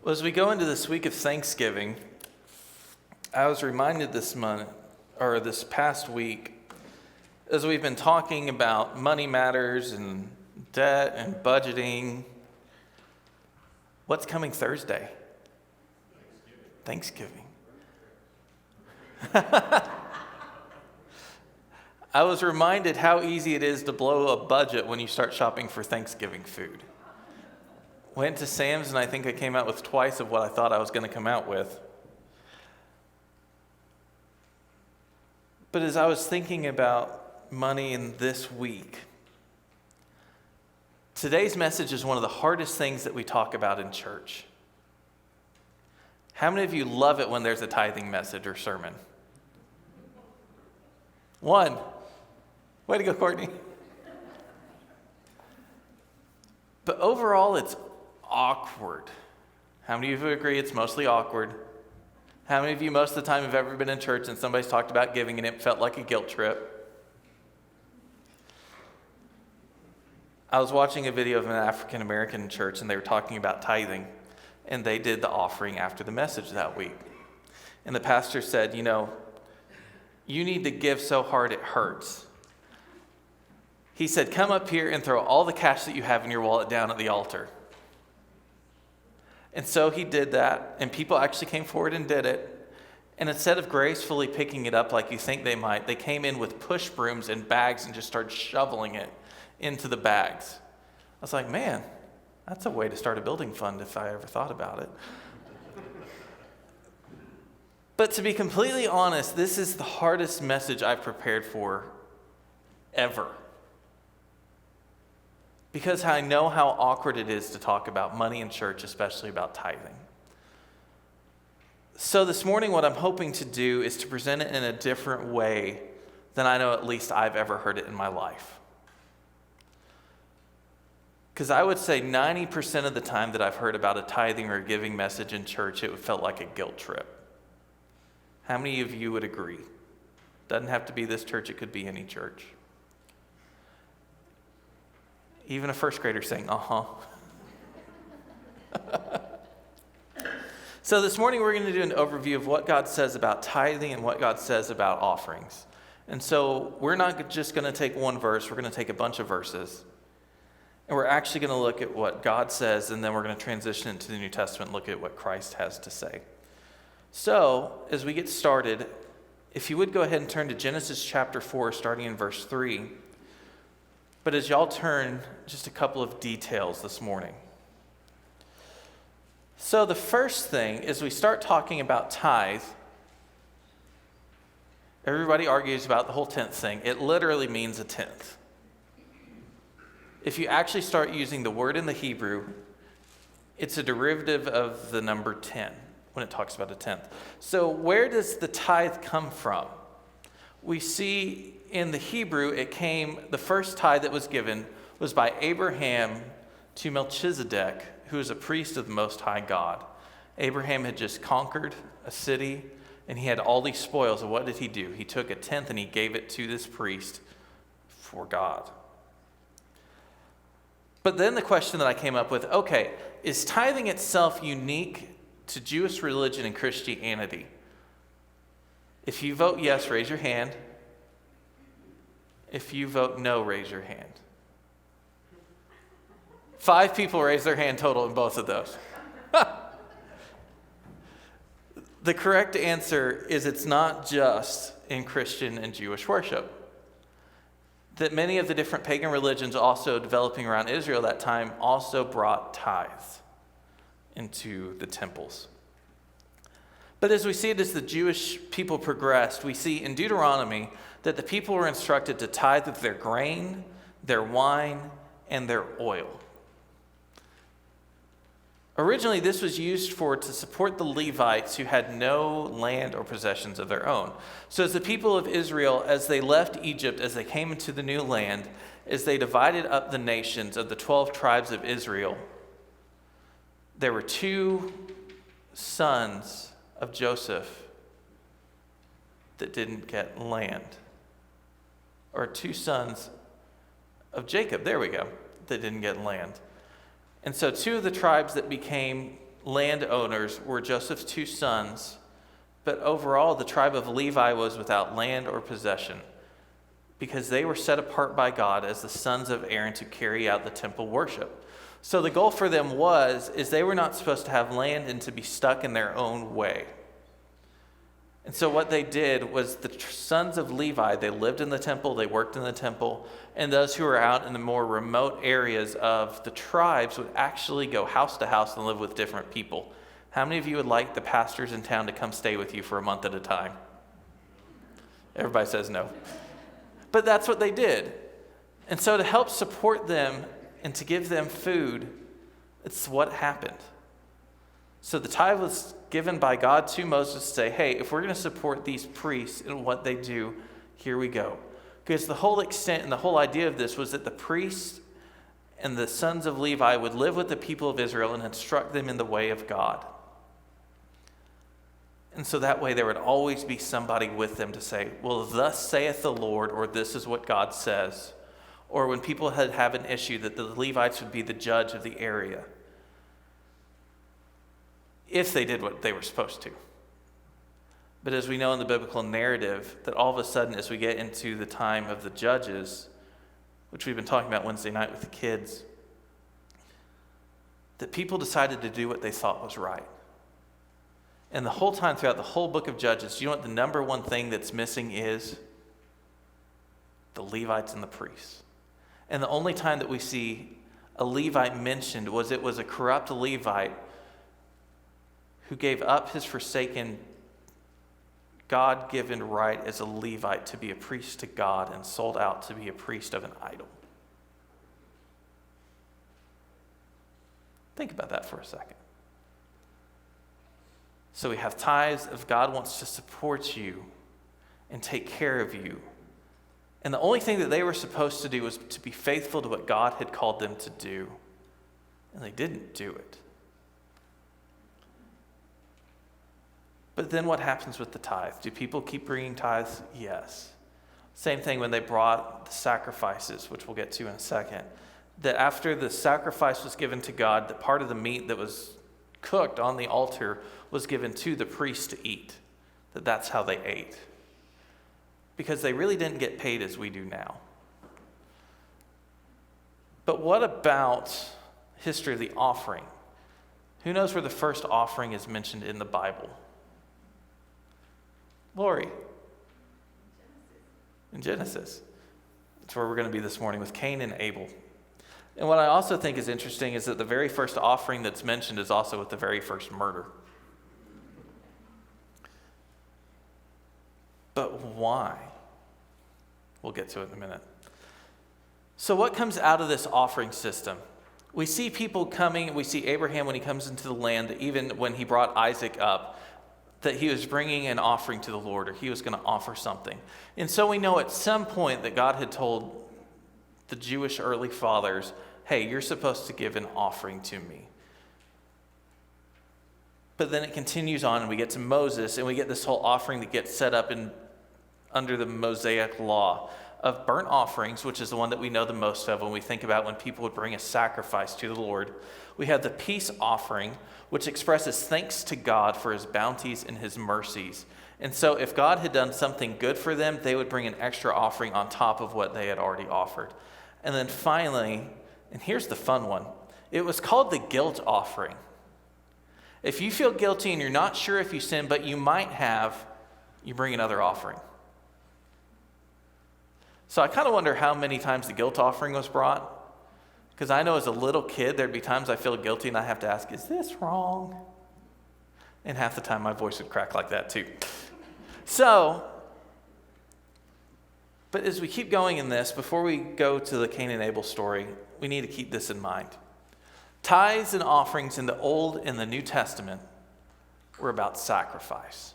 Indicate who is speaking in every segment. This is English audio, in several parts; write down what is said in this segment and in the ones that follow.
Speaker 1: Well, as we go into this week of Thanksgiving, I was reminded this past week, as we've been talking about money matters and debt and budgeting, what's coming Thursday? Thanksgiving. I was reminded how easy it is to blow a budget when you start shopping for Thanksgiving food. Went to Sam's and I think I came out with twice of what I thought I was going to come out with. But as I was thinking about money in this week, today's message is one of the hardest things that we talk about in church. How many of you love it when there's a tithing message or sermon? One. Way to go, Courtney. But overall, it's awkward. How many of you agree it's mostly awkward? How many of you most of the time have ever been in church and somebody's talked about giving and it felt like a guilt trip? I was watching a video of an African American church and they were talking about tithing, and they did the offering after the message that week. And the pastor said, you need to give so hard it hurts. He said, come up here and throw all the cash that you have in your wallet down at the altar. And so he did that, and people actually came forward and did it. And instead of gracefully picking it up like you think they might, they came in with push brooms and bags and just started shoveling it into the bags. I was like, man, that's a way to start a building fund if I ever thought about it. But to be completely honest, this is the hardest message I've prepared for ever. Because I know how awkward it is to talk about money in church, especially about tithing. So this morning, what I'm hoping to do is to present it in a different way than I know at least I've ever heard it in my life. Because I would say 90% of the time that I've heard about a tithing or a giving message in church, it felt like a guilt trip. How many of you would agree? Doesn't have to be this church, it could be any church. Even a first grader saying, uh-huh. So this morning we're going to do an overview of what God says about tithing and what God says about offerings. And so we're not just going to take one verse, we're going to take a bunch of verses. And we're actually going to look at what God says, and then we're going to transition into the New Testament and look at what Christ has to say. So as we get started, if you would go ahead and turn to Genesis chapter 4, starting in verse 3. But as y'all turn, just a couple of details this morning. So the first thing is we start talking about tithe. Everybody argues about the whole tenth thing. It literally means a tenth. If you actually start using the word in the Hebrew, it's a derivative of the number 10 when it talks about a tenth. So where does the tithe come from? We see in the Hebrew, the first tithe that was given was by Abraham to Melchizedek, who is a priest of the Most High God. Abraham had just conquered a city, and he had all these spoils. And what did he do? He took a tenth and he gave it to this priest for God. But then the question that I came up with, okay, is tithing itself unique to Jewish religion and Christianity? If you vote yes, raise your hand. If you vote no, raise your hand. 5 people raised their hand total in both of those. The correct answer is it's not just in Christian and Jewish worship. That many of the different pagan religions also developing around Israel at that time also brought tithes into the temples. But as we see it as the Jewish people progressed, we see in Deuteronomy that the people were instructed to tithe of their grain, their wine, and their oil. Originally, this was used to support the Levites who had no land or possessions of their own. So as the people of Israel, as they left Egypt, as they came into the new land, as they divided up the nations of the 12 tribes of Israel, there were 2 sons of Joseph that didn't get land. Or 2 sons of Jacob, there we go, that didn't get land. And so 2 of the tribes that became landowners were Joseph's two sons, but overall the tribe of Levi was without land or possession, because they were set apart by God as the sons of Aaron to carry out the temple worship. So the goal for them is they were not supposed to have land and to be stuck in their own way. And so what they did was the sons of Levi, they lived in the temple, they worked in the temple, and those who were out in the more remote areas of the tribes would actually go house to house and live with different people. How many of you would like the pastors in town to come stay with you for a month at a time? Everybody says no. But that's what they did. And so to help support them and to give them food, it's what happened. So the tithe was given by God to Moses to say, hey, if we're going to support these priests and what they do, here we go. Because the whole extent and the whole idea of this was that the priests and the sons of Levi would live with the people of Israel and instruct them in the way of God. And so that way there would always be somebody with them to say, well, thus saith the Lord, or this is what God says. Or when people have an issue, that the Levites would be the judge of the area, if they did what they were supposed to. But as we know in the biblical narrative, that all of a sudden as we get into the time of the judges, which we've been talking about Wednesday night with the kids, that people decided to do what they thought was right. And the whole time throughout the whole book of Judges, you know what the number one thing that's missing is? The Levites and the priests. And the only time that we see a Levite mentioned was it was a corrupt Levite who gave up his forsaken God-given right as a Levite to be a priest to God and sold out to be a priest of an idol. Think about that for a second. So we have tithes of God wants to support you and take care of you. And the only thing that they were supposed to do was to be faithful to what God had called them to do. And they didn't do it. But then what happens with the tithe? Do people keep bringing tithes? Yes. Same thing when they brought the sacrifices, which we'll get to in a second. That after the sacrifice was given to God, that part of the meat that was cooked on the altar was given to the priest to eat. That's how they ate. Because they really didn't get paid as we do now. But what about history of the offering? Who knows where the first offering is mentioned in the Bible? Lori. In Genesis. That's where we're going to be this morning with Cain and Abel. And what I also think is interesting is that the very first offering that's mentioned is also with the very first murder. But why? We'll get to it in a minute. So what comes out of this offering system? We see people coming, we see Abraham when he comes into the land, even when he brought Isaac up, that he was bringing an offering to the Lord, or he was going to offer something. And so we know at some point that God had told the Jewish early fathers, hey, you're supposed to give an offering to me. But then it continues on, and we get to Moses, and we get this whole offering that gets set up under the Mosaic law of burnt offerings, which is the one that we know the most of when we think about when people would bring a sacrifice to the Lord. We have the peace offering, which expresses thanks to God for his bounties and his mercies. And so if God had done something good for them, they would bring an extra offering on top of what they had already offered. And then finally, and here's the fun one, it was called the guilt offering. If you feel guilty and you're not sure if you sin, but you might have, you bring another offering. So I kind of wonder how many times the guilt offering was brought. Because I know as a little kid, there'd be times I feel guilty and I have to ask, is this wrong? And half the time my voice would crack like that too. So, but as we keep going in this, before we go to the Cain and Abel story, we need to keep this in mind. Tithes and offerings in the Old and the New Testament were about sacrifice.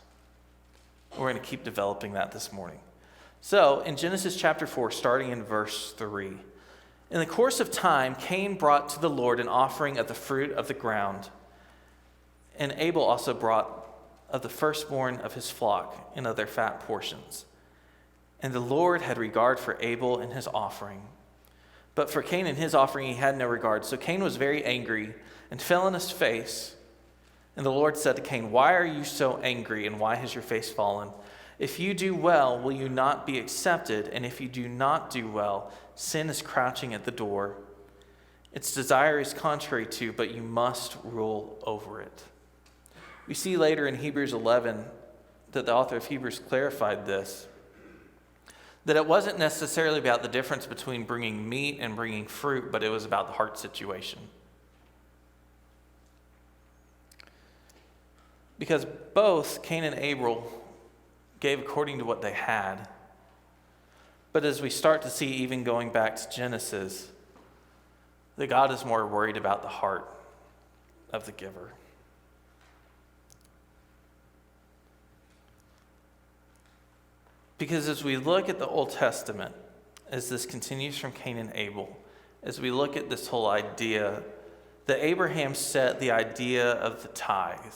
Speaker 1: We're going to keep developing that this morning. So, in Genesis chapter 4, starting in verse 3, in the course of time, Cain brought to the Lord an offering of the fruit of the ground, and Abel also brought of the firstborn of his flock and of their fat portions. And the Lord had regard for Abel and his offering. But for Cain and his offering he had no regard. So Cain was very angry and fell on his face. And the Lord said to Cain, "Why are you so angry, and why has your face fallen? If you do well, will you not be accepted? And if you do not do well, sin is crouching at the door. Its desire is contrary to, but you must rule over it." We see later in Hebrews 11 that the author of Hebrews clarified this, that it wasn't necessarily about the difference between bringing meat and bringing fruit, but it was about the heart situation. Because both Cain and Abel gave according to what they had. But as we start to see, even going back to Genesis, that God is more worried about the heart of the giver. Because as we look at the Old Testament, as this continues from Cain and Abel, as we look at this whole idea, that Abraham set the idea of the tithe,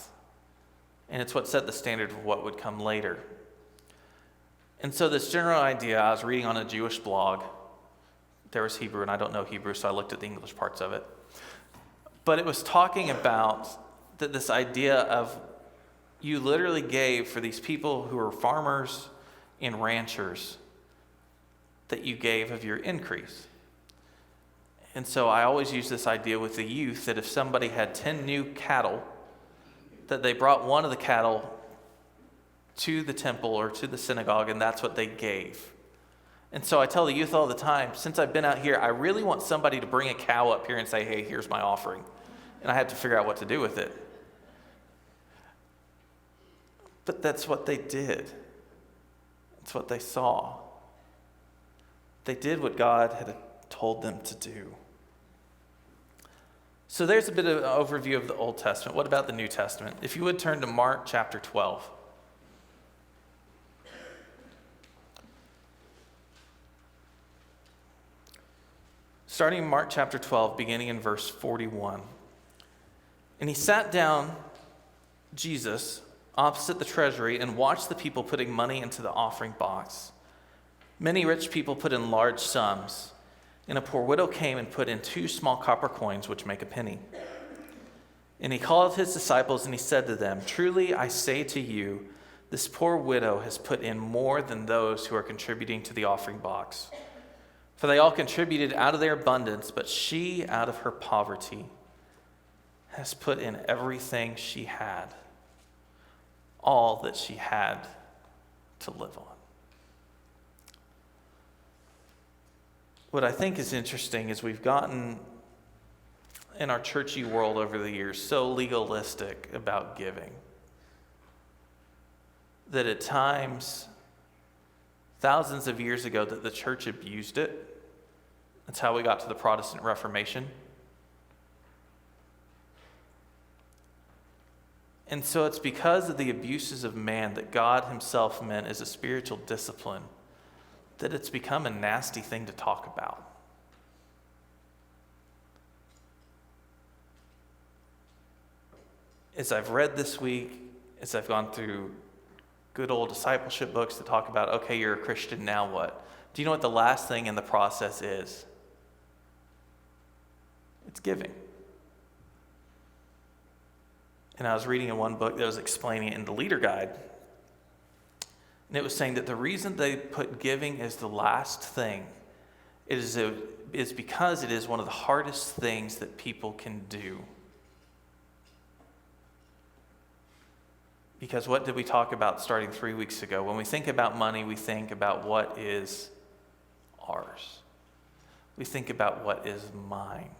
Speaker 1: and it's what set the standard of what would come later. And so this general idea, I was reading on a Jewish blog, there was Hebrew, and I don't know Hebrew, so I looked at the English parts of it. But it was talking about that this idea of you literally gave for these people who are farmers and ranchers, that you gave of your increase. And so I always use this idea with the youth that if somebody had 10 new cattle, that they brought one of the cattle to the temple or to the synagogue, and that's what they gave. And so I tell the youth all the time, since I've been out here, I really want somebody to bring a cow up here and say, "Hey, here's my offering." And I have to figure out what to do with it. But that's what they did. It's what they saw. They did what God had told them to do. So there's a bit of an overview of the Old Testament. What about the New Testament? If you would turn to Mark chapter 12. Starting in Mark chapter 12, beginning in verse 41. "And he sat down, Jesus, opposite the treasury, and watched the people putting money into the offering box. Many rich people put in large sums, and a poor widow came and put in 2 small copper coins, which make a penny. And he called his disciples, and he said to them, 'Truly I say to you, this poor widow has put in more than those who are contributing to the offering box. For they all contributed out of their abundance, but she, out of her poverty, has put in everything she had, all that she had to live on.'" What I think is interesting is we've gotten, in our churchy world over the years, so legalistic about giving that at times, thousands of years ago, that the church abused it. That's how we got to the Protestant Reformation. And so it's because of the abuses of man that God himself meant as a spiritual discipline that it's become a nasty thing to talk about. As I've read this week, as I've gone through good old discipleship books that talk about, okay, you're a Christian, now what? Do you know what the last thing in the process is? It's giving. And I was reading in one book that was explaining it in the Leader Guide. And it was saying that the reason they put giving as the last thing is because it is one of the hardest things that people can do. Because what did we talk about starting 3 weeks ago? When we think about money, we think about what is ours. We think about what is mine.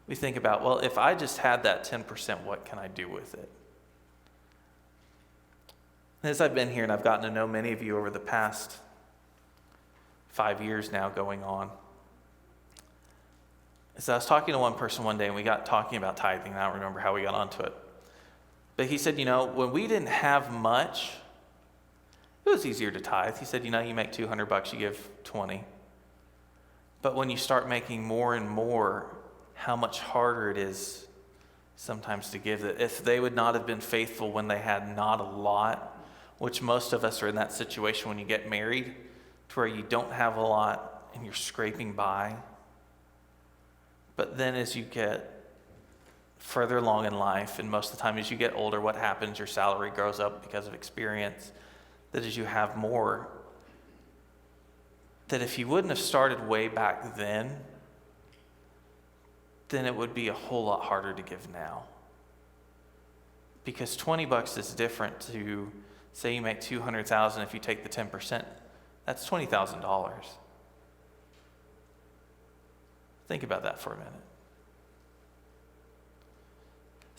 Speaker 1: We think about, well, if I just had that 10%, what can I do with it? As I've been here and I've gotten to know many of you over the past 5 years now going on, as I was talking to one person one day and we got talking about tithing, and I don't remember how we got onto it. But he said, when we didn't have much, it was easier to tithe. He said, you make $200, you give 20. But when you start making more and more, how much harder it is sometimes to give. That if they would not have been faithful when they had not a lot, which most of us are in that situation when you get married, to where you don't have a lot and you're scraping by. But then as you get further along in life, and most of the time as you get older, what happens? Your salary grows up because of experience, that as you have more, that if you wouldn't have started way back then it would be a whole lot harder to give now. Because $20 is different to, say you make $200,000, if you take the 10%, that's $20,000. Think about that for a minute.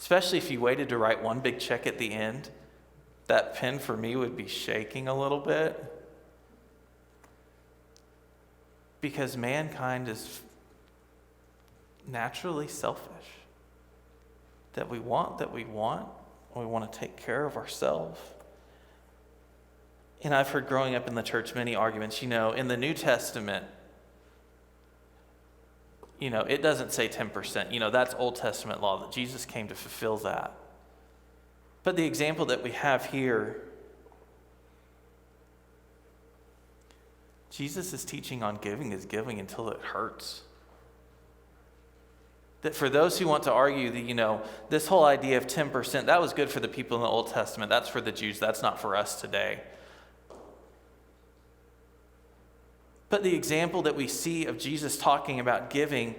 Speaker 1: Especially if you waited to write one big check at the end, that pen for me would be shaking a little bit. Because mankind is naturally selfish. That we want, we want to take care of ourselves. And I've heard growing up in the church many arguments, in the New Testament, it doesn't say 10%. That's Old Testament law, that Jesus came to fulfill that. But the example that we have here, Jesus' teaching on giving is giving until it hurts. That for those who want to argue that, this whole idea of 10%, that was good for the people in the Old Testament. That's for the Jews. That's not for us today. But the example that we see of Jesus talking about giving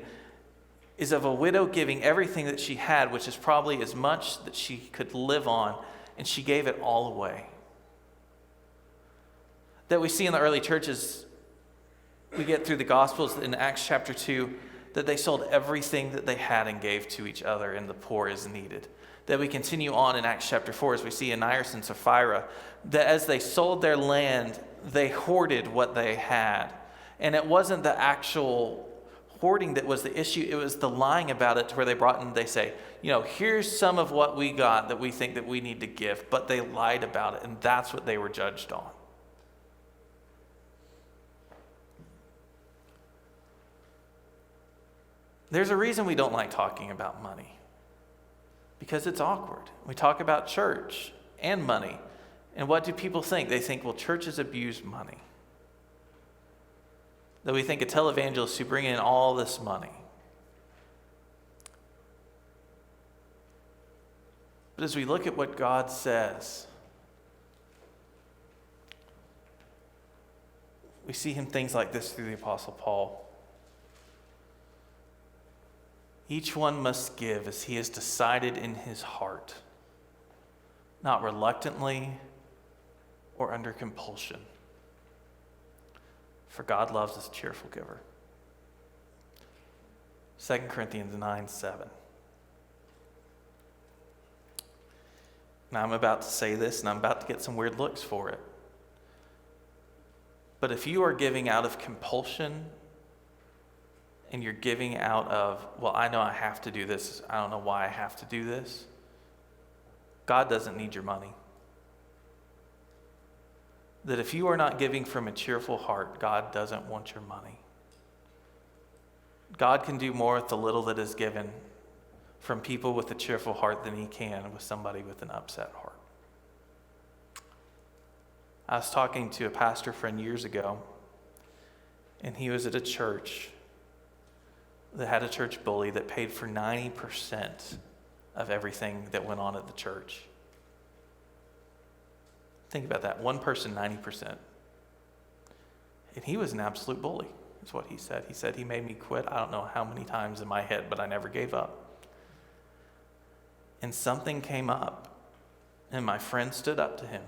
Speaker 1: is of a widow giving everything that she had, which is probably as much that she could live on, and she gave it all away. That we see in the early churches, we get through the Gospels in Acts chapter 2, that they sold everything that they had and gave to each other, and the poor as needed. That we continue on in Acts chapter 4, as we see Ananias and Sapphira, that as they sold their land, they hoarded what they had. And it wasn't the actual hoarding that was the issue, it was the lying about it, to where they brought in, they say, here's some of what we got that we think that we need to give, but they lied about it, and that's what they were judged on. There's a reason we don't like talking about money, because it's awkward. We talk about church and money, and what do people think? They think, well, churches abuse money. That we think a televangelist who bring in all this money. But as we look at what God says, we see him things like this through the Apostle Paul. Each one must give as he has decided in his heart, not reluctantly or under compulsion. For God loves a cheerful giver. 2 Corinthians 9:7. Now I'm about to say this, and I'm about to get some weird looks for it. But if you are giving out of compulsion, and you're giving out of, well, I know I have to do this, I don't know why I have to do this, God doesn't need your money. That if you are not giving from a cheerful heart, God doesn't want your money. God can do more with the little that is given from people with a cheerful heart than he can with somebody with an upset heart. I was talking to a pastor friend years ago, and he was at a church that had a church bully that paid for 90% of everything that went on at the church. Think about that. One person, 90%. And he was an absolute bully, is what he said. He said he made me quit I don't know how many times in my head, but I never gave up. And something came up, and my friend stood up to him.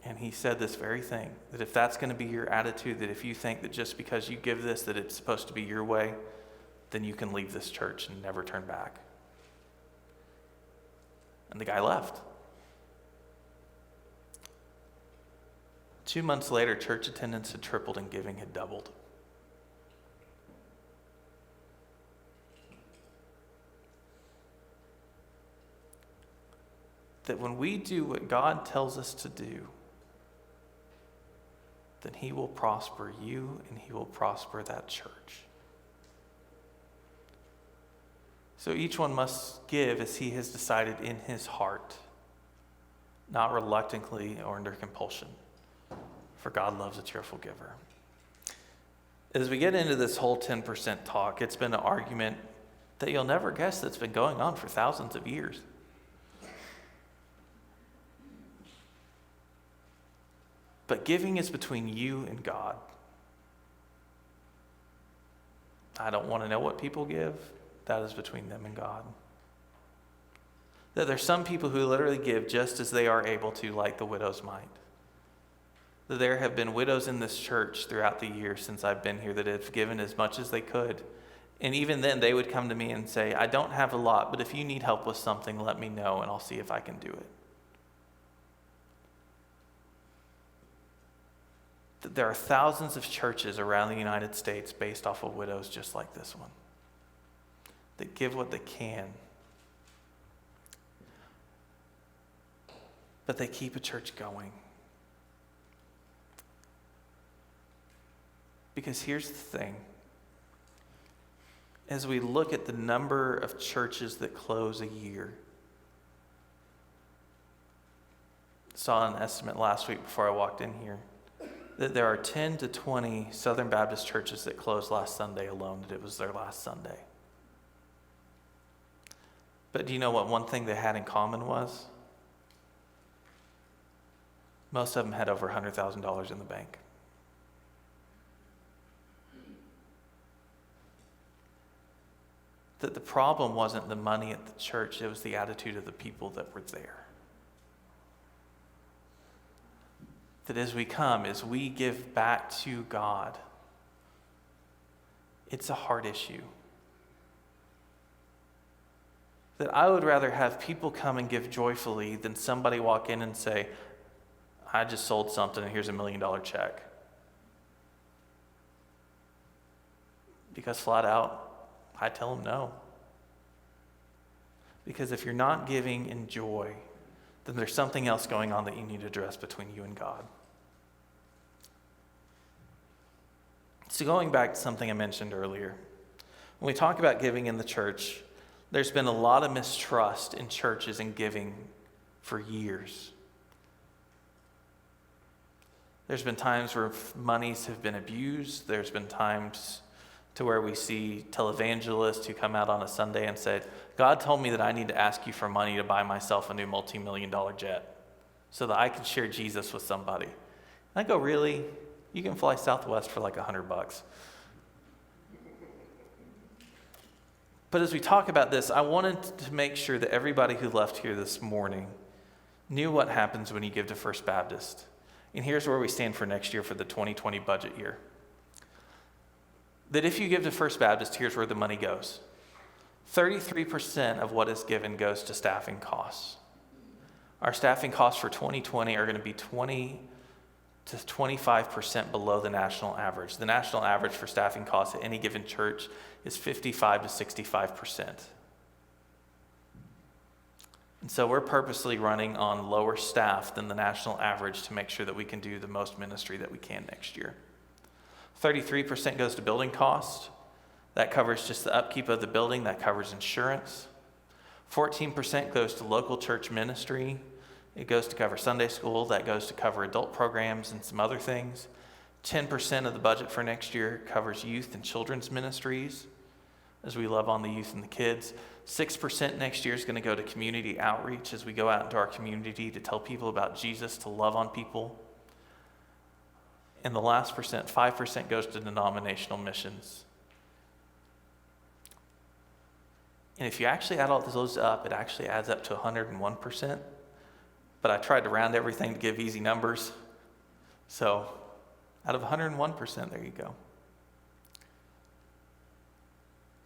Speaker 1: And he said this very thing, that if that's going to be your attitude, that if you think that just because you give this, that it's supposed to be your way, then you can leave this church and never turn back. And the guy left. 2 months later, church attendance had tripled and giving had doubled. That when we do what God tells us to do, then he will prosper you and he will prosper that church. So each one must give as he has decided in his heart, not reluctantly or under compulsion, for God loves a cheerful giver. As we get into this whole 10% talk, it's been an argument that you'll never guess that's been going on for thousands of years. But giving is between you and God. I don't want to know what people give. That is between them and God. That there's some people who literally give just as they are able to, like the widow's mite. That there have been widows in this church throughout the years since I've been here that have given as much as they could. And even then, they would come to me and say, I don't have a lot, but if you need help with something, let me know and I'll see if I can do it. That there are thousands of churches around the United States based off of widows just like this one, that give what they can. But they keep a church going. Because here's the thing. As we look at the number of churches that close a year, saw an estimate last week before I walked in here, that there are 10 to 20 Southern Baptist churches that closed last Sunday alone, that it was their last Sunday. But do you know what one thing they had in common was? Most of them had over $100,000 in the bank. That the problem wasn't the money at the church, it was the attitude of the people that were there. That as we give back to God, it's a hard issue. That I would rather have people come and give joyfully than somebody walk in and say, I just sold something and here's $1 million check. Because flat out, I tell them no. Because if you're not giving in joy, then there's something else going on that you need to address between you and God. So going back to something I mentioned earlier, when we talk about giving in the church, there's been a lot of mistrust in churches and giving for years. There's been times where monies have been abused. There's been times to where we see televangelists who come out on a Sunday and say, God told me that I need to ask you for money to buy myself a new multi-million-dollar jet so that I can share Jesus with somebody. And I go, really? You can fly Southwest for like $100. But as we talk about this, I wanted to make sure that everybody who left here this morning knew what happens when you give to First Baptist. And here's where we stand for next year for the 2020 budget year. That if you give to First Baptist, here's where the money goes. 33% of what is given goes to staffing costs. Our staffing costs for 2020 are going to be 20 to 25% below the national average. The national average for staffing costs at any given church is 55 to 65%. And so we're purposely running on lower staff than the national average to make sure that we can do the most ministry that we can next year. 33% goes to building costs. That covers just the upkeep of the building. That covers insurance. 14% goes to local church ministry. It goes to cover Sunday school. That goes to cover adult programs and some other things. 10% of the budget for next year covers youth and children's ministries as we love on the youth and the kids. 6% next year is going to go to community outreach as we go out into our community to tell people about Jesus, to love on people. And the last percent, 5%, goes to denominational missions. And if you actually add all those up, it actually adds up to 101%. But I tried to round everything to give easy numbers. So out of 101%, there you go.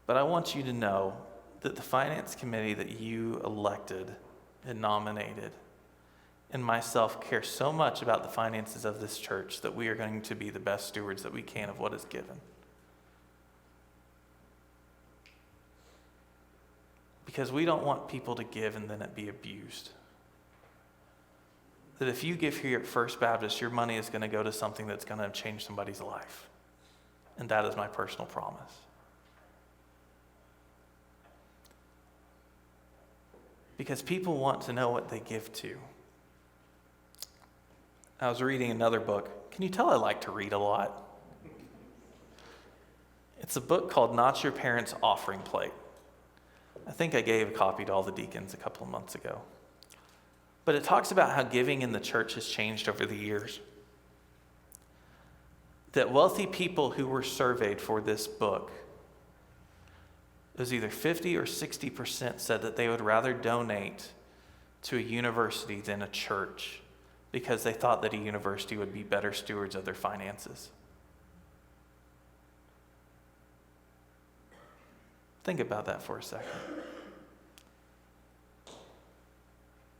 Speaker 1: But I want you to know that the finance committee that you elected and nominated and myself care so much about the finances of this church that we are going to be the best stewards that we can of what is given. Because we don't want people to give and then it be abused. That if you give here at First Baptist, your money is going to go to something that's going to change somebody's life. And that is my personal promise. Because people want to know what they give to. I was reading another book. Can you tell I like to read a lot? It's a book called Not Your Parents' Offering Plate. I think I gave a copy to all the deacons a couple of months ago. But it talks about how giving in the church has changed over the years. That wealthy people who were surveyed for this book, it was either 50 or 60% said that they would rather donate to a university than a church because they thought that a university would be better stewards of their finances. Think about that for a second.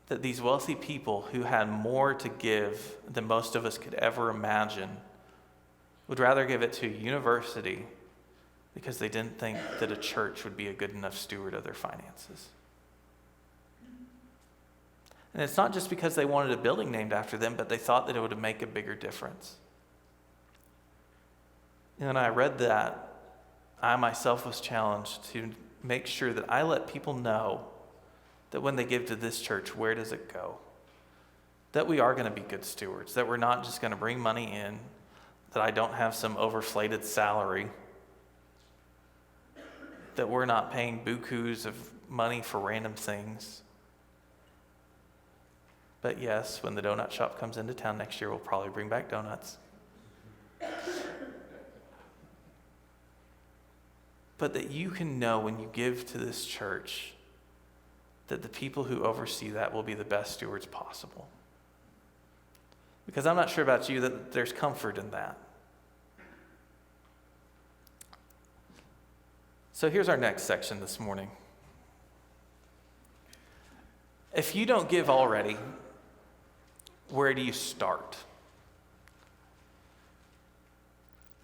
Speaker 1: That these wealthy people who had more to give than most of us could ever imagine would rather give it to a university because they didn't think that a church would be a good enough steward of their finances. And it's not just because they wanted a building named after them, but they thought that it would make a bigger difference. And when I read that, I myself was challenged to make sure that I let people know that when they give to this church, where does it go? That we are going to be good stewards, that we're not just going to bring money in, that I don't have some overflated salary, that we're not paying bukus of money for random things. But yes, when the donut shop comes into town next year, we'll probably bring back donuts. But that you can know when you give to this church that the people who oversee that will be the best stewards possible. Because I'm not sure about you that there's comfort in that. So here's our next section this morning. If you don't give already, where do you start?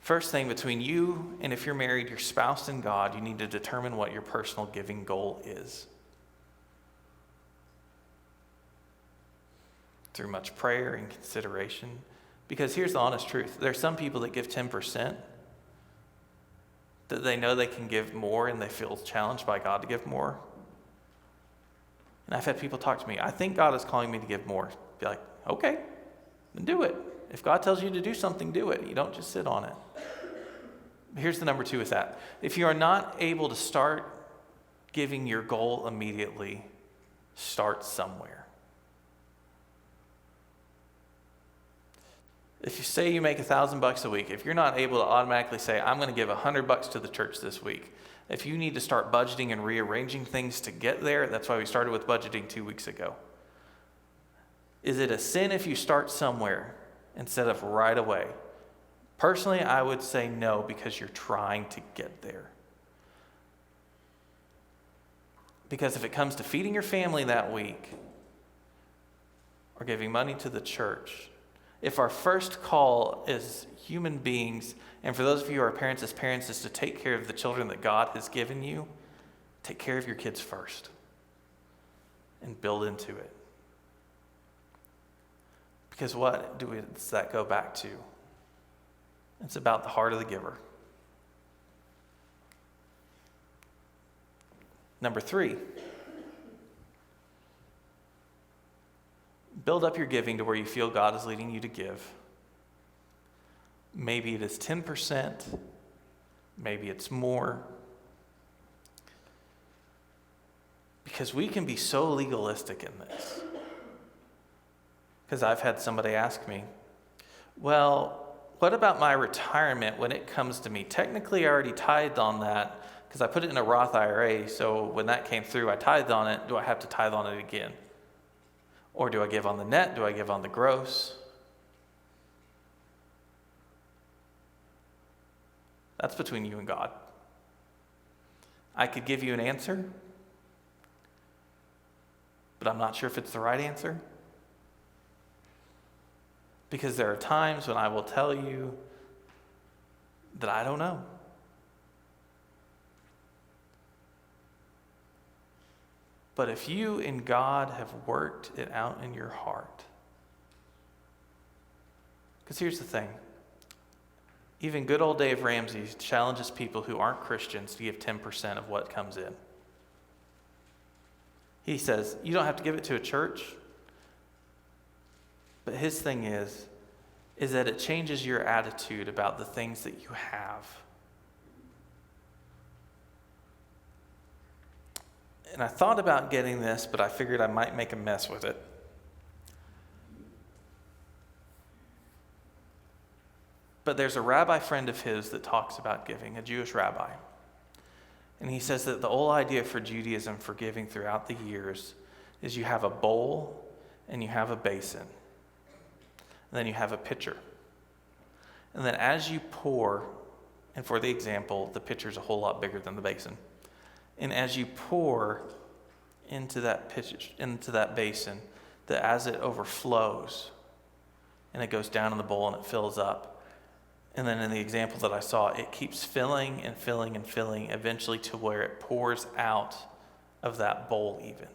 Speaker 1: First thing, between you and, if you're married, your spouse and God, you need to determine what your personal giving goal is. Through much prayer and consideration. Because here's the honest truth. There's some people that give 10%, that they know they can give more and they feel challenged by God to give more. And I've had people talk to me, I think God is calling me to give more. Be like, okay, then do it. If God tells you to do something, do it. You don't just sit on it. Here's the number 2 with that. If you are not able to start giving your goal immediately, start somewhere. If you say you make $1,000 a week, if you're not able to automatically say, I'm going to give $100 to the church this week, if you need to start budgeting and rearranging things to get there, that's why we started with budgeting 2 weeks ago. Is it a sin if you start somewhere instead of right away? Personally, I would say no, because you're trying to get there. Because if it comes to feeding your family that week or giving money to the church, if our first call as human beings, and for those of you who are parents, as parents, is to take care of the children that God has given you, take care of your kids first and build into it. Because what does that go back to? It's about the heart of the giver. Number 3, build up your giving to where you feel God is leading you to give. Maybe it is 10%, maybe it's more. Because we can be so legalistic in this. Because I've had somebody ask me, well, what about my retirement when it comes to me? Technically, I already tithed on that because I put it in a Roth IRA, so when that came through, I tithed on it. Do I have to tithe on it again? Or do I give on the net? Do I give on the gross? That's between you and God. I could give you an answer, but I'm not sure if it's the right answer. Because there are times when I will tell you that I don't know. But if you and God have worked it out in your heart, because here's the thing, even good old Dave Ramsey challenges people who aren't Christians to give 10% of what comes in. He says, you don't have to give it to a church. But his thing is that it changes your attitude about the things that you have. And I thought about getting this, but I figured I might make a mess with it. But there's a rabbi friend of his that talks about giving, a Jewish rabbi. And he says that the whole idea for Judaism for giving throughout the years is you have a bowl and you have a basin. And then you have a pitcher. And then as you pour, and for the example, the pitcher's a whole lot bigger than the basin. And as you pour into that pitcher, into that basin, that as it overflows and it goes down in the bowl and it fills up, and then in the example that I saw, it keeps filling and filling and filling, eventually to where it pours out of that bowl even.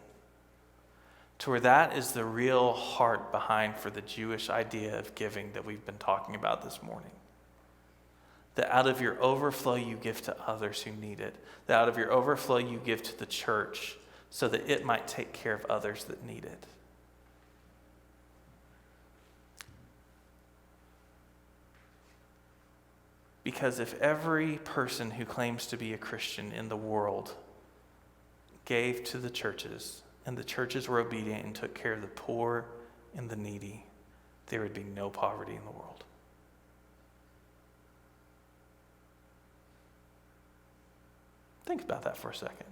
Speaker 1: To where that is the real heart behind for the Jewish idea of giving that we've been talking about this morning. That out of your overflow you give to others who need it. That out of your overflow you give to the church so that it might take care of others that need it. Because if every person who claims to be a Christian in the world gave to the churches, and the churches were obedient and took care of the poor and the needy, there would be no poverty in the world. Think about that for a second.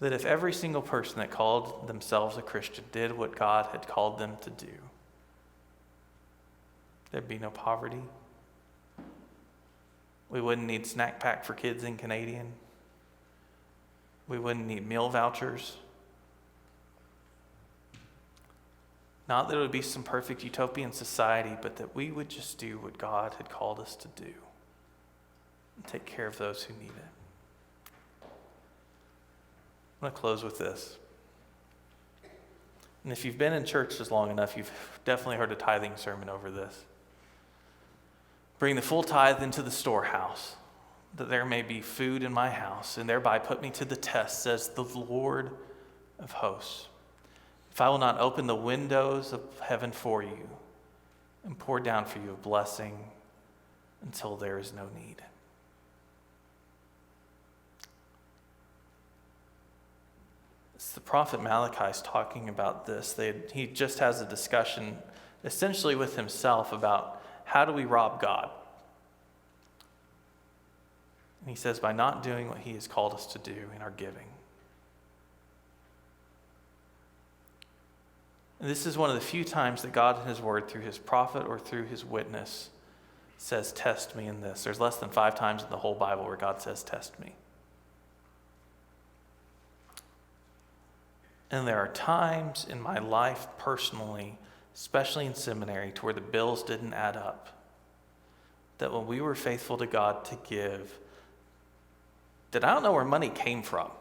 Speaker 1: That if every single person that called themselves a Christian did what God had called them to do, there'd be no poverty. We wouldn't need snack pack for kids in Canadian. We wouldn't need meal vouchers. Not that it would be some perfect utopian society, but that we would just do what God had called us to do and take care of those who need it. I'm going to close with this. And if you've been in churches long enough, you've definitely heard a tithing sermon over this. Bring the full tithe into the storehouse, that there may be food in my house, and thereby put me to the test, says the Lord of hosts. If I will not open the windows of heaven for you and pour down for you a blessing until there is no need. It's the prophet Malachi's talking about this. He just has a discussion essentially with himself about how do we rob God? And he says, by not doing what he has called us to do in our giving. And this is one of the few times that God in his word, through his prophet or through his witness, says, test me in this. There's less than 5 times in the whole Bible where God says, test me. And there are times in my life personally, especially in seminary, to where the bills didn't add up. That when we were faithful to God to give, that I don't know where money came from.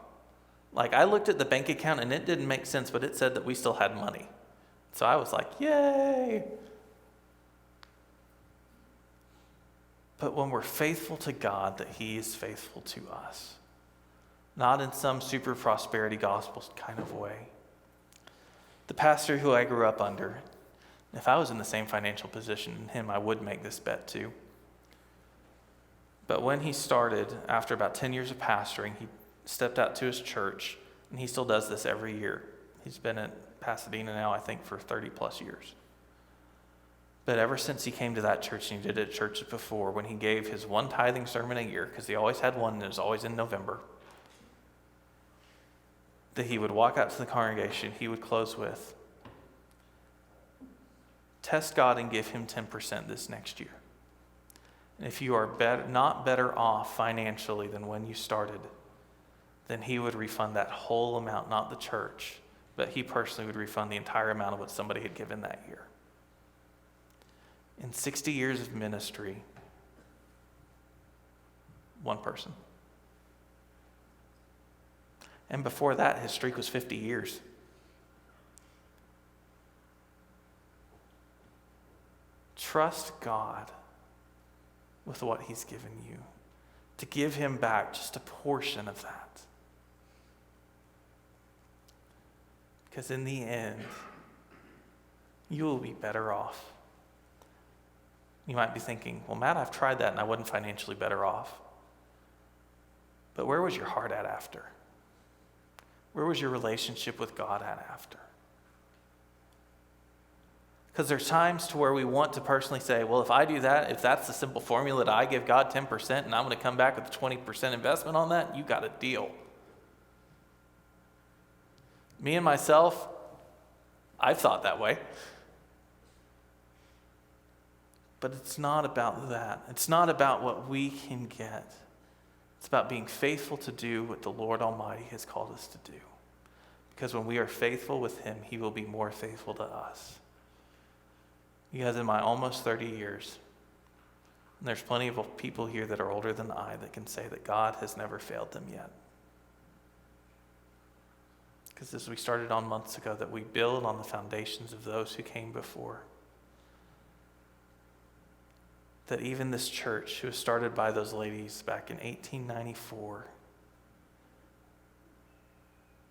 Speaker 1: Like, I looked at the bank account and it didn't make sense, but it said that we still had money. So I was like, yay! But when we're faithful to God, that he is faithful to us. Not in some super prosperity gospel kind of way. The pastor who I grew up under, if I was in the same financial position as him, I would make this bet too. But when he started, after about 10 years of pastoring, he stepped out to his church, and he still does this every year. He's been at Pasadena now, I think, for 30 plus years. But ever since he came to that church, and he did it at churches before, when he gave his one tithing sermon a year, because he always had one, and it was always in November, that he would walk out to the congregation, he would close with, test God and give him 10% this next year. And if you are not better off financially than when you started, then he would refund that whole amount, not the church, but he personally would refund the entire amount of what somebody had given that year. In 60 years of ministry, one person. And before that, his streak was 50 years. Trust God with what he's given you, to give him back just a portion of that. Because in the end, you will be better off. You might be thinking, well, Matt, I've tried that and I wasn't financially better off. But where was your heart at after? Where was your relationship with God at after? Because there's times to where we want to personally say, well, if I do that, if that's the simple formula that I give God 10% and I'm going to come back with a 20% investment on that, you got a deal. Me and myself, I've thought that way. But it's not about that. It's not about what we can get. It's about being faithful to do what the Lord Almighty has called us to do. Because when we are faithful with Him, He will be more faithful to us. You guys, in my almost 30 years, and there's plenty of people here that are older than I that can say that God has never failed them yet. Because as we started on months ago, that we build on the foundations of those who came before. That even this church, who was started by those ladies back in 1894,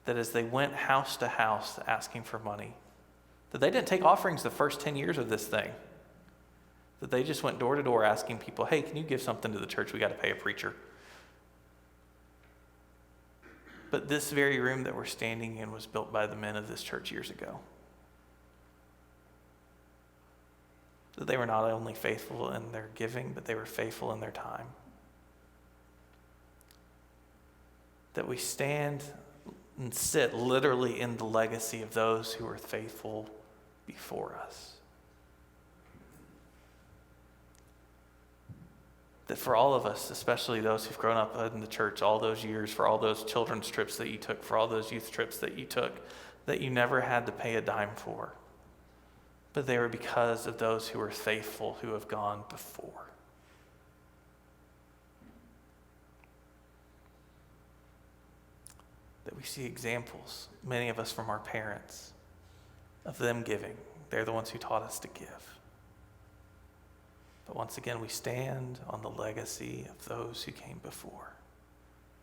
Speaker 1: that as they went house to house asking for money, that they didn't take offerings the first 10 years of this thing. That they just went door to door asking people, hey, can you give something to the church? We got to pay a preacher. But this very room that we're standing in was built by the men of this church years ago. That they were not only faithful in their giving, but they were faithful in their time. That we stand and sit literally in the legacy of those who were faithful before us. That for all of us, especially those who've grown up in the church all those years, for all those children's trips that you took, for all those youth trips that you took, that you never had to pay a dime for. But they were because of those who were faithful, who have gone before. That we see examples, many of us from our parents, of them giving. They're the ones who taught us to give. But once again, we stand on the legacy of those who came before.